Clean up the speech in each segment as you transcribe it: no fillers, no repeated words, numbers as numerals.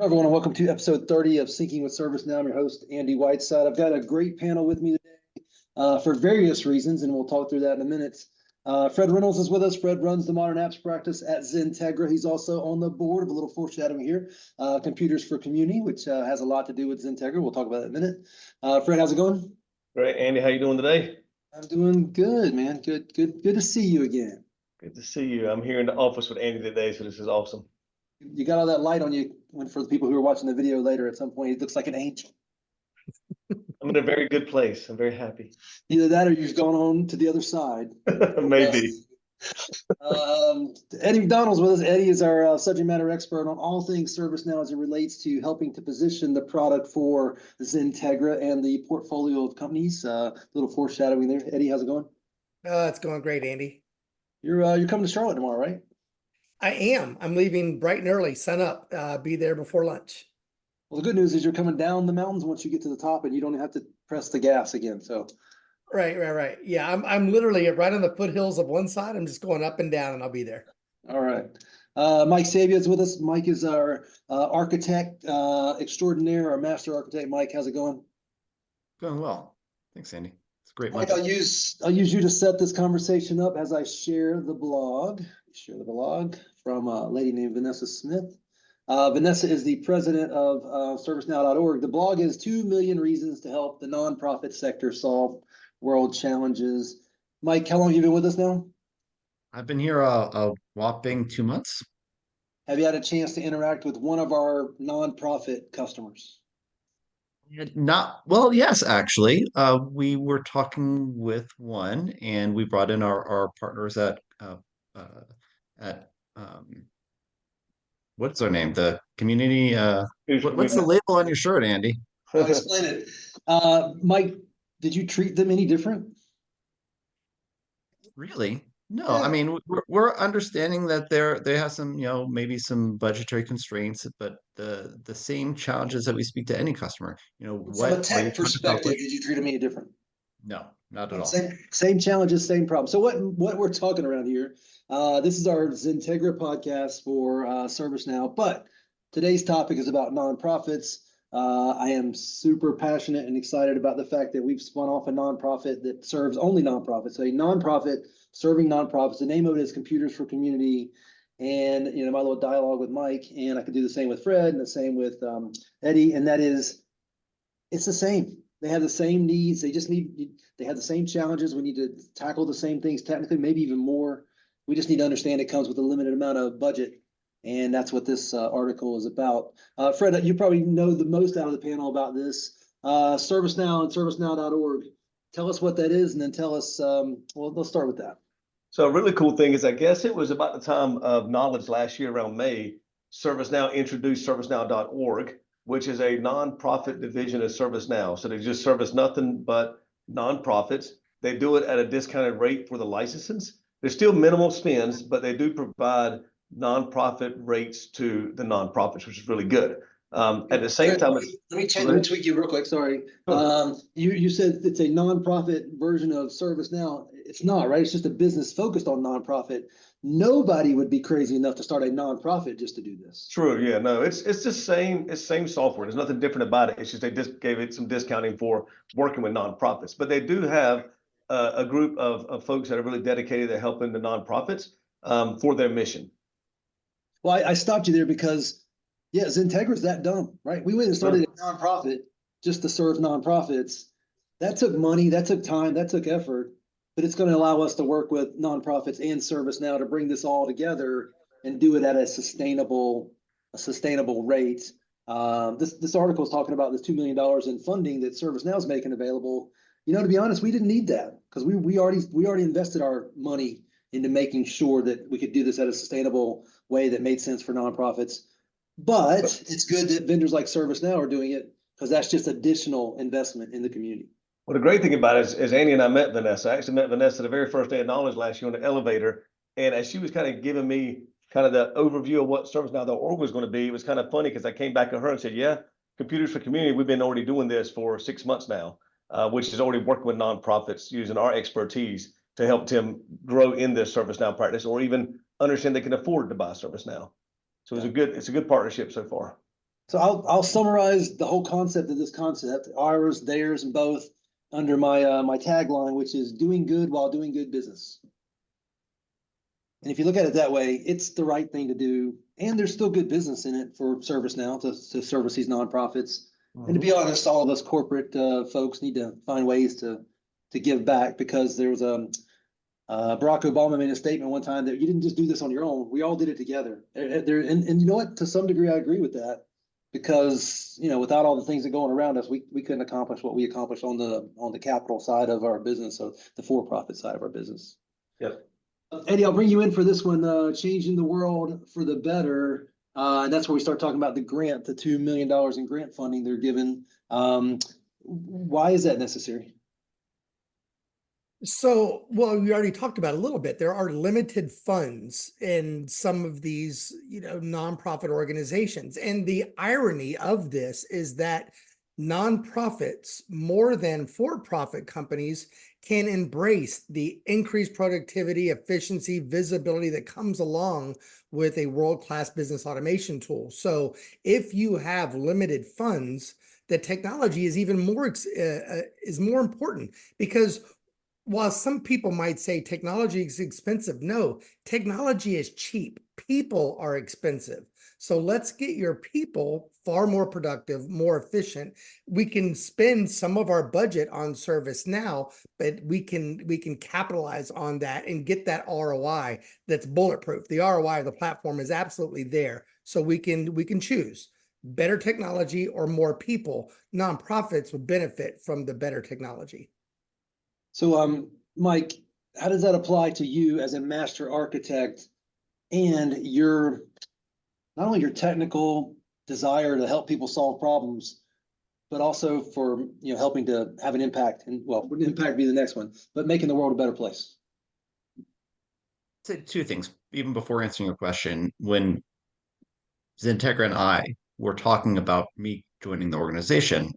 Hello, everyone, and welcome to episode 30 of Syncing with ServiceNow. I'm your host, Andy Whiteside. I've got a great panel with me today for various reasons, and we'll talk through that in a minute. Fred Reynolds is with us. Fred runs the modern apps practice at XenTegra. He's also on the board of a little foreshadowing here, Computers for Community, which has a lot to do with XenTegra. We'll talk about that in a minute. Fred, how's it going? Great, Andy. How you doing today? I'm doing good, man. Good to see you again. Good to see you. I'm here in the office with Andy today, so this is awesome. You got all that light on you. For the people who are watching the video later, at some point, it looks like an angel. I'm in a very good place. I'm very happy. Either that or you've gone on to the other side. Maybe. Eddie McDonald's with us. Eddie is our subject matter expert on all things ServiceNow as it relates to helping to position the product for XenTegra and the portfolio of companies. Little foreshadowing there. Eddie, how's it going? It's going great, Andy. You're coming to Charlotte tomorrow, right? I am. I'm leaving bright and early, sun up, be there before lunch. Well, the good news is you're coming down the mountains once you get to the top, and you don't have to press the gas again. So, Right. Yeah, I'm literally right on the foothills of one side. I'm just going up and down, and I'll be there. All right. Mike Sabia is with us. Mike is our architect extraordinaire, our master architect. Mike, how's it going? Going well. Thanks, Andy. It's a great. Mike, I'll use you to set this conversation up as I share the blog. From a lady named Vanessa Smith. Vanessa is the president of ServiceNow.org. The blog is 2 million reasons to help the nonprofit sector solve world challenges. Mike, how long have you been with us now? I've been here a whopping 2 months. Have you had a chance to interact with one of our nonprofit customers? Yes, actually. We were talking with one, and we brought in our partners at what's their name? The community. What's the label on your shirt, Andy? I'll explain it. Mike, did you treat them any different? Really? No. Yeah. I mean, we're understanding that they have some, maybe some budgetary constraints, but the same challenges that we speak to any customer. From a tech perspective, did you treat them any different? No, not at all. Same challenges, same problem. So what we're talking around here, this is our XenTegra podcast for ServiceNow, but today's topic is about nonprofits. I am super passionate and excited about the fact that we've spun off a nonprofit that serves only nonprofits. So a nonprofit serving nonprofits. The name of it is Computers for Community. And my little dialogue with Mike, and I could do the same with Fred and the same with Eddie, and that is, it's the same. They have the same needs. They have the same challenges. We need to tackle the same things technically, maybe even more. We just need to understand it comes with a limited amount of budget. And that's what this article is about. Fred, you probably know the most out of the panel about this. ServiceNow and ServiceNow.org. Tell us what that is, and then tell us, let's start with that. So a really cool thing is, I guess it was about the time of Knowledge last year around May, ServiceNow introduced ServiceNow.org, which is a nonprofit division of ServiceNow. So they just service nothing but nonprofits. They do it at a discounted rate for the licenses. There's still minimal spends, but they do provide nonprofit rates to the nonprofits, which is really good. At the same time, let me tweak you real quick. Sorry. You said it's a nonprofit version of ServiceNow. It's not, right? It's just a business focused on nonprofit. Nobody would be crazy enough to start a nonprofit just to do this. True. Yeah. No, it's the same. It's same software. There's nothing different about it. It's just they just gave it some discounting for working with nonprofits. But they do have a group of folks that are really dedicated to helping the nonprofits for their mission. Well, I stopped you there because, yeah, XenTegra is that dumb, right? We went and started a nonprofit just to serve nonprofits. That took money, that took time, that took effort, but it's going to allow us to work with nonprofits and ServiceNow to bring this all together and do it at a sustainable rate. This article is talking about this $2 million in funding that ServiceNow is making available. To be honest, we didn't need that because we already invested our money into making sure that we could do this at a sustainable way that made sense for nonprofits. But it's good that vendors like ServiceNow are doing it because that's just additional investment in the community. Well, the great thing about it is Andy and I met Vanessa. I actually met Vanessa the very first day of Knowledge last year on the elevator. And as she was kind of giving me kind of the overview of what ServiceNow.org was going to be, it was kind of funny because I came back to her and said, yeah, Computers for Community, we've been already doing this for 6 months now, which is already working with nonprofits using our expertise to help them grow in this ServiceNow practice, or even understand they can afford to buy ServiceNow. So it's a good partnership so far. So I'll summarize the whole concept of this concept, ours, theirs, and both, under my my tagline, which is doing good while doing good business. And if you look at it that way, it's the right thing to do, and there's still good business in it for ServiceNow to service these nonprofits. And to be honest, all of us corporate folks need to find ways to give back, because there was Barack Obama made a statement one time that you didn't just do this on your own. We all did it together. And you know what? To some degree, I agree with that, because without all the things that go on around us, we couldn't accomplish what we accomplished on the capital side of our business, so the for-profit side of our business. Yep. Eddie, I'll bring you in for this one, changing the world for the better. And that's where we start talking about the grant, the $2 million in grant funding they're given. Why is that necessary? So, well, we already talked about it a little bit. There are limited funds in some of these, nonprofit organizations. And the irony of this is that nonprofits, more than for-profit companies, can embrace the increased productivity, efficiency, visibility that comes along with a world-class business automation tool. So if you have limited funds, the technology is even more is more important, because while some people might say technology is expensive, no, technology is cheap. People are expensive. So let's get your people far more productive, more efficient. We can spend some of our budget on ServiceNow, but we can capitalize on that and get that ROI that's bulletproof. The ROI of the platform is absolutely there. So we can choose better technology or more people. Nonprofits would benefit from the better technology. So, Mike, how does that apply to you as a master architect and not only your technical desire to help people solve problems, but also for helping to have an impact, and wouldn't impact be the next one, but making the world a better place? Say two things, even before answering your question. When XenTegra and I were talking about me joining the organization,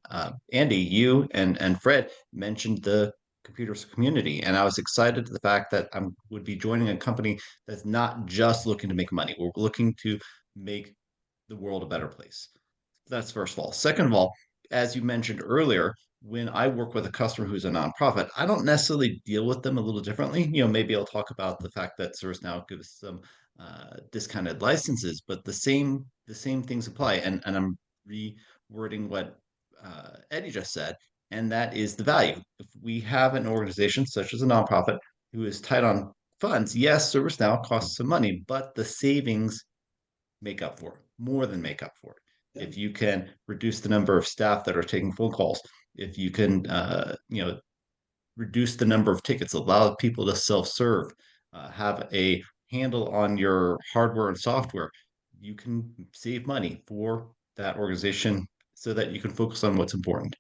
Andy, you and Fred mentioned the computers community, and I was excited to the fact that I would be joining a company that's not just looking to make money. We're looking to make the world a better place. That's first of all. Second of all, as you mentioned earlier, when I work with a customer who's a nonprofit, I don't necessarily deal with them a little differently. Maybe I'll talk about the fact that ServiceNow gives some discounted licenses, but the same things apply. And I'm rewording what Eddie just said, and that is the value. If we have an organization such as a nonprofit who is tight on funds, yes, ServiceNow costs some money, but the savings make up for it, more than make up for it. Yeah. If you can reduce the number of staff that are taking phone calls, if you can, reduce the number of tickets, allow people to self-serve, have a handle on your hardware and software, you can save money for that organization so that you can focus on what's important.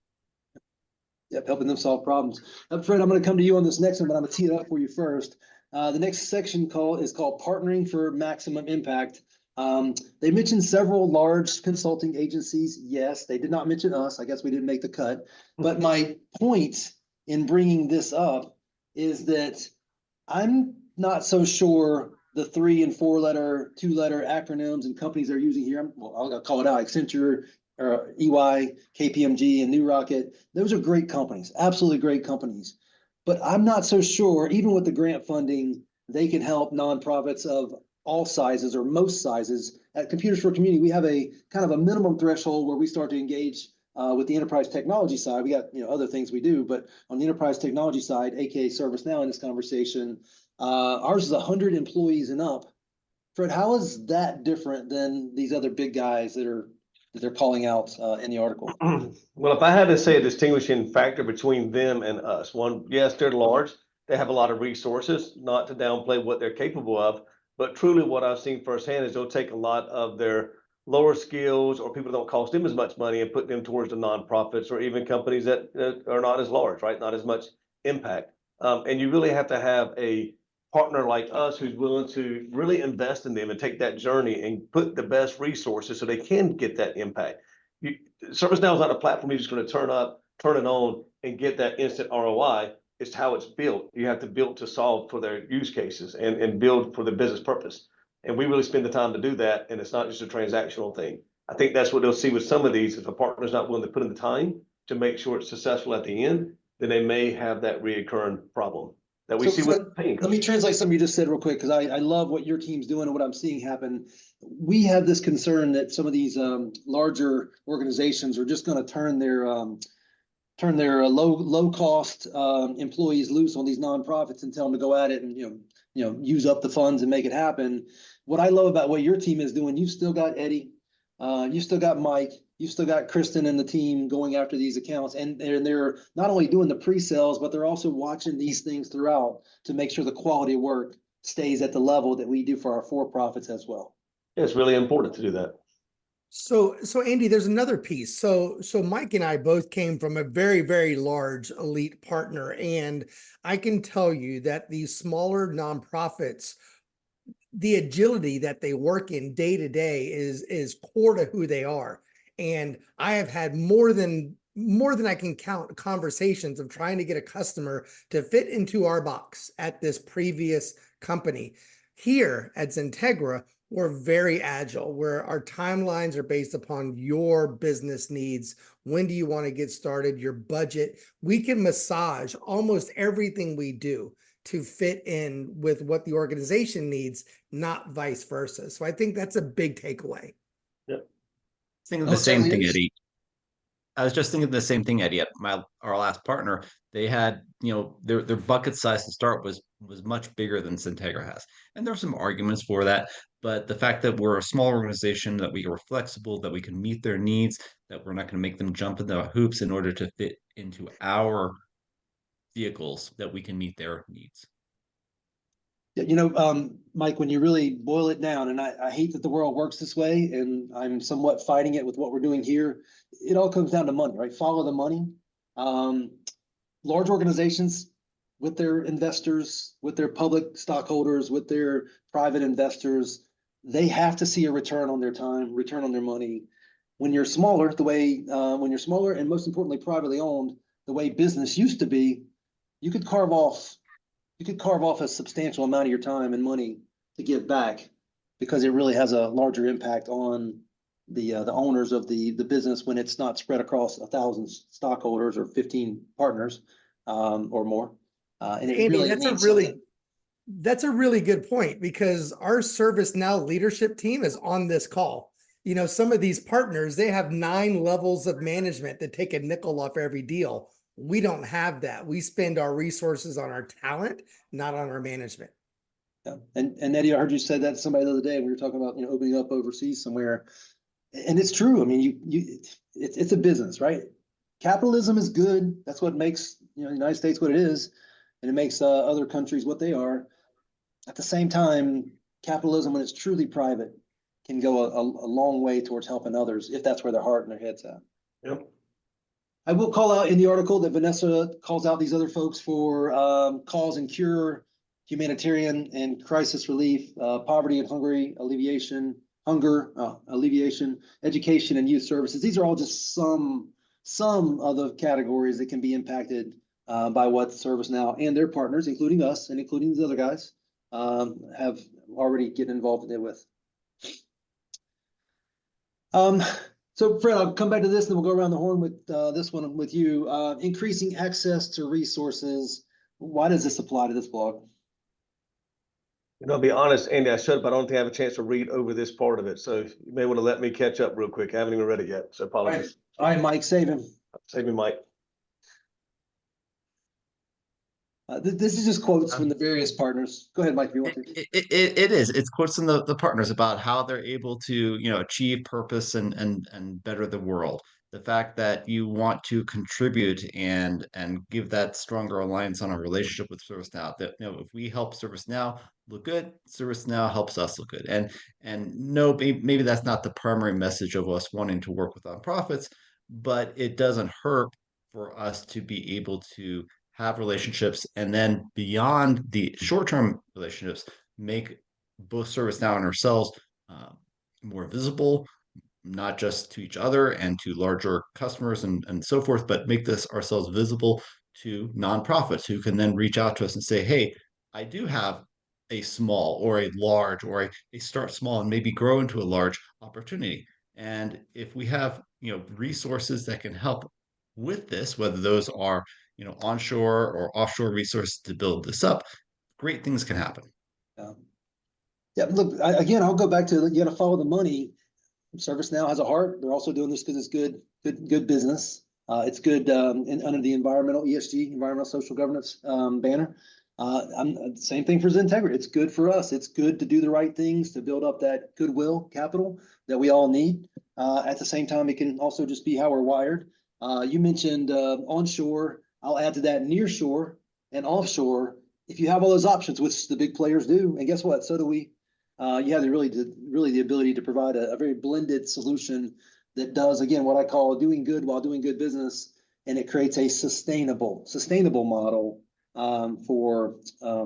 Yep, helping them solve problems. Fred, I'm going to come to you on this next one, but I'm going to tee it up for you first. The next section is called Partnering for Maximum Impact. They mentioned several large consulting agencies. Yes, they did not mention us. I guess we didn't make the cut. But my point in bringing this up is that I'm not so sure the 3- and 4-letter, 2-letter acronyms and companies they're using here. I'll call it out: Accenture, or EY, KPMG, and New Rocket. Those are great companies, absolutely great companies. But I'm not so sure, even with the grant funding, they can help nonprofits of all sizes or most sizes. At Computers for Community, we have a kind of a minimum threshold where we start to engage with the enterprise technology side. We got other things we do, but on the enterprise technology side, aka ServiceNow in this conversation, ours is 100 employees and up. Fred, how is that different than these other big guys that they're calling out in the article? Well, if I had to say a distinguishing factor between them and us, one, yes, they're large. They have a lot of resources, not to downplay what they're capable of, but truly what I've seen firsthand is they'll take a lot of their lower skills or people that don't cost them as much money and put them towards the nonprofits or even companies that are not as large, right? Not as much impact. And you really have to have a partner like us who's willing to really invest in them and take that journey and put the best resources so they can get that impact. ServiceNow is not a platform you're just going to turn it on and get that instant ROI. It's how it's built. You have to build to solve for their use cases and build for the business purpose. And we really spend the time to do that. And it's not just a transactional thing. I think that's what they'll see with some of these. If a partner's not willing to put in the time to make sure it's successful at the end, then they may have that reoccurring problem that we see with paying Let me customers. translate something you just said real quick, because I love what your team's doing and what I'm seeing happen. We have this concern that some of these larger organizations are just gonna turn their low cost employees loose on these nonprofits and tell them to go at it and use up the funds and make it happen. What I love about what your team is doing, you've still got Eddie, you've still got Mike, you've still got Kristen and the team going after these accounts, and they're not only doing the pre-sales, but they're also watching these things throughout to make sure the quality of work stays at the level that we do for our for-profits as well. It's really important to do that. So Andy, there's another piece. So Mike and I both came from a very, very large elite partner, and I can tell you that these smaller nonprofits, the agility that they work in day to day is core to who they are. And I have had more than I can count conversations of trying to get a customer to fit into our box at this previous company. Here at XenTegra, we're very agile, where our timelines are based upon your business needs. When do you want to get started? Your budget. We can massage almost everything we do to fit in with what the organization needs, not vice versa. So I think that's a big takeaway. Yep. Thinking Oh, the it same certainly thing, is. Eddie. I was just thinking the same thing, Eddie. At our last partner, they had, their bucket size to start was much bigger than XenTegra has. And there are some arguments for that. But the fact that we're a small organization, that we are flexible, that we can meet their needs, that we're not going to make them jump in the hoops in order to fit into our vehicles, that we can meet their needs. Yeah, Mike, when you really boil it down, and I hate that the world works this way, and I'm somewhat fighting it with what we're doing here, it all comes down to money, right? Follow the money. Large organizations with their investors, with their public stockholders, with their private investors, they have to see a return on their time, return on their money. When you're smaller, when you're smaller and most importantly, privately owned, the way business used to be, you could carve off a substantial amount of your time and money to give back, because it really has a larger impact on the owners of the business when it's not spread across 1,000 stockholders or 15 partners or more. And it Andy, really that's means something. that's a really good point, because our ServiceNow leadership team is on this call. Some of these partners, they have 9 levels of management that take a nickel off every deal. We don't have that. We spend our resources on our talent, not on our management. Yeah. And Eddie, I heard you said that to somebody the other day. We were talking about opening up overseas somewhere, and it's true. I mean, it's a business, right? Capitalism is good. That's what makes the United States what it is, and it makes other countries what they are. At the same time, capitalism, when it's truly private, can go a long way towards helping others if that's where their heart and their head's at. Yep. I will call out in the article that Vanessa calls out these other folks for cause and cure, humanitarian and crisis relief, poverty and hunger alleviation, education and youth services. These are all just some of the categories that can be impacted by what ServiceNow and their partners, including us and including these other guys, have already get involved in it with. So Fred, I'll come back to this, and then we'll go around the horn with this one with you. Increasing access to resources. Why does this apply to this blog? I'll be honest, Andy, I should, but I don't think I have a chance to read over this part of it. So you may want to let me catch up real quick. I haven't even read it yet, so apologies. All right, Mike, save him. Save me, Mike. This is just quotes from the various partners. Go ahead, Mike, if you want to. It is. It's quotes from the partners about how they're able to, achieve purpose and better the world. The fact that you want to contribute and give that stronger alliance on a relationship with ServiceNow. That if we help ServiceNow look good, ServiceNow helps us look good. And no, maybe that's not the primary message of us wanting to work with nonprofits, but it doesn't hurt for us to be able to have relationships, and then beyond the short-term relationships, make both ServiceNow and ourselves more visible, not just to each other and to larger customers and so forth, but make this ourselves visible to nonprofits who can then reach out to us and say, hey, I do have a small or a large or a start small and maybe grow into a large opportunity. And if we have, resources that can help with this, whether those are, onshore or offshore resources to build this up, great things can happen. Yeah, look, again, I'll go back to you got to follow the money. ServiceNow has a heart. They're also doing this because it's good business. It's good under the environmental ESG, environmental social governance banner. Same thing for XenTegra. It's good for us. It's good to do the right things to build up that goodwill capital that we all need. At the same time, it can also just be how we're wired. You mentioned onshore. I'll add to that nearshore and offshore. If you have all those options, which the big players do, and guess what? So do we. You have really the ability to provide a very blended solution that does, again, what I call doing good while doing good business, and it creates a sustainable model for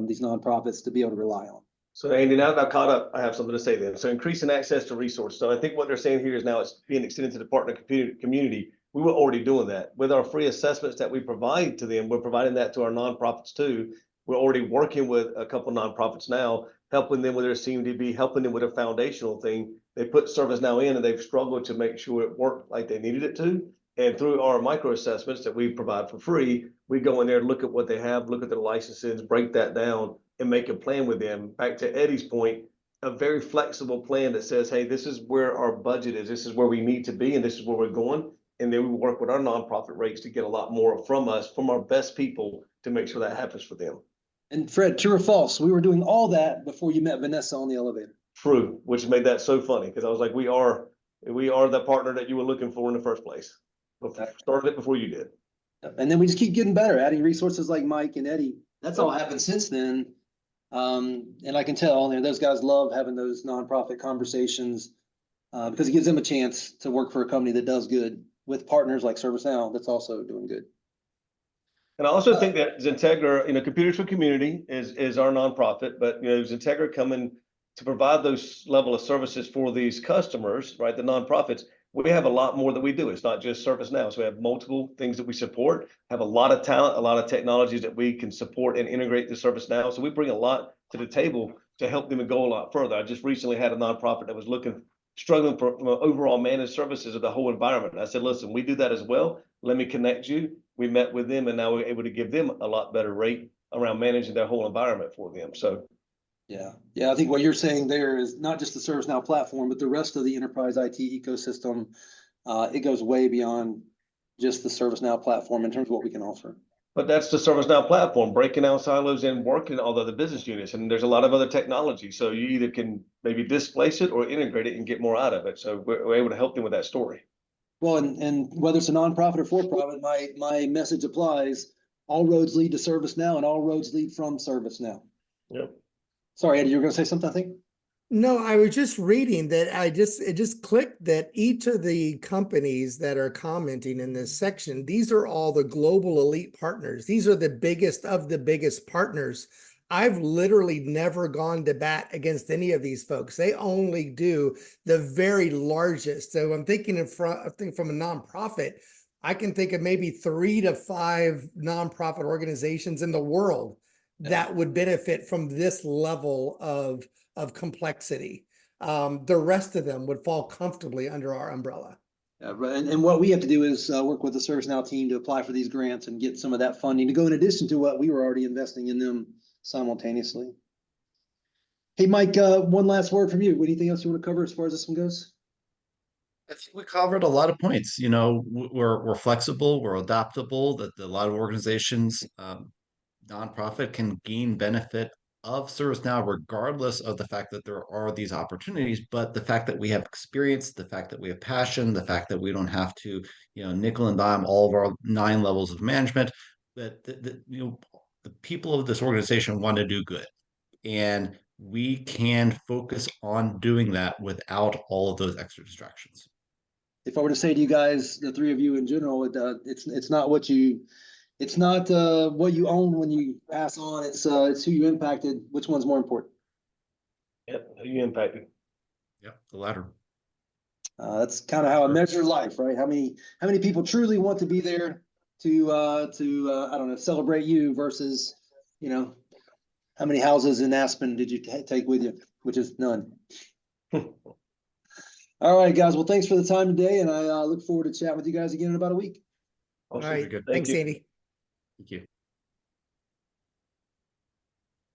these nonprofits to be able to rely on. So Andy, now that I've caught up, I have something to say then. So increasing access to resources. So I think what they're saying here is now it's being extended to the partner community. We were already doing that with our free assessments that we provide to them. We're providing that to our nonprofits too. We're already working with a couple of nonprofits now, helping them with their CMDB, helping them with a foundational thing. They put ServiceNow in and they've struggled to make sure it worked like they needed it to. And through our micro assessments that we provide for free, we go in there, look at what they have, look at their licenses, break that down, and make a plan with them. Back to Eddie's point, a very flexible plan that says, hey, this is where our budget is, this is where we need to be, and this is where we're going. And then we work with our nonprofit rates to get a lot more from us, from our best people, to make sure that happens for them. And Fred, true or false? We were doing all that before you met Vanessa on the elevator. True, which made that so funny because I was like, we are the partner that you were looking for in the first place. Started it before you did. And then we just keep getting better, adding resources like Mike and Eddie. That's all happened since then. And I can tell, those guys love having those nonprofit conversations because it gives them a chance to work for a company that does good with partners like ServiceNow that's also doing good. And I also think that XenTegra, Computers for Community is our nonprofit, but XenTegra coming to provide those level of services for these customers, right? The nonprofits, we have a lot more that we do. It's not just ServiceNow. So we have multiple things that we support, have a lot of talent, a lot of technologies that we can support and integrate to ServiceNow. So we bring a lot to the table to help them go a lot further. I just recently had a nonprofit that was struggling for overall managed services of the whole environment. And I said, listen, we do that as well. Let me connect you. We met with them and now we're able to give them a lot better rate around managing their whole environment for them. So yeah, I think what you're saying there is not just the ServiceNow platform, but the rest of the enterprise IT ecosystem. It goes way beyond just the ServiceNow platform in terms of what we can offer. But that's the ServiceNow platform, breaking down silos and working all the other business units. And there's a lot of other technology. So you either can maybe displace it or integrate it and get more out of it. So we're able to help them with that story. Well, and whether it's a nonprofit or for-profit, my message applies. All roads lead to ServiceNow and all roads lead from ServiceNow. Yep. Sorry, Eddie, you were going to say something, I think? No, I was just reading that it just clicked that each of the companies that are commenting in this section, these are all the global elite partners. These are the biggest of the biggest partners. I've literally never gone to bat against any of these folks. They only do the very largest. So I'm thinking from a nonprofit, I can think of maybe 3 to 5 nonprofit organizations in the world that would benefit from this level of complexity. The rest of them would fall comfortably under our umbrella. And what we have to do is work with the ServiceNow team to apply for these grants and get some of that funding to go in addition to what we were already investing in them simultaneously. Hey, Mike, one last word from you. Anything else you want to cover as far as this one goes? I think we covered a lot of points. We're flexible, we're adaptable. That a lot of organizations, nonprofit, can gain benefit of ServiceNow regardless of the fact that there are these opportunities. But the fact that we have experience, the fact that we have passion, the fact that we don't have to, nickel and dime all of our 9 levels of management, that the people of this organization want to do good, and we can focus on doing that without all of those extra distractions. If I were to say to you guys, the 3 of you in general, it's not what you own when you pass on. It's who you impacted. Which one's more important? Yep, who you impacted. Yep, the latter. That's kind of how I measure life, right? How many people truly want to be there to I don't know, celebrate you versus, how many houses in Aspen did you take with you? Which is none. All right, guys. Well, thanks for the time today, and I look forward to chatting with you guys again in about a week. All Awesome. right, good. Thank thanks, you. Andy. Thank you.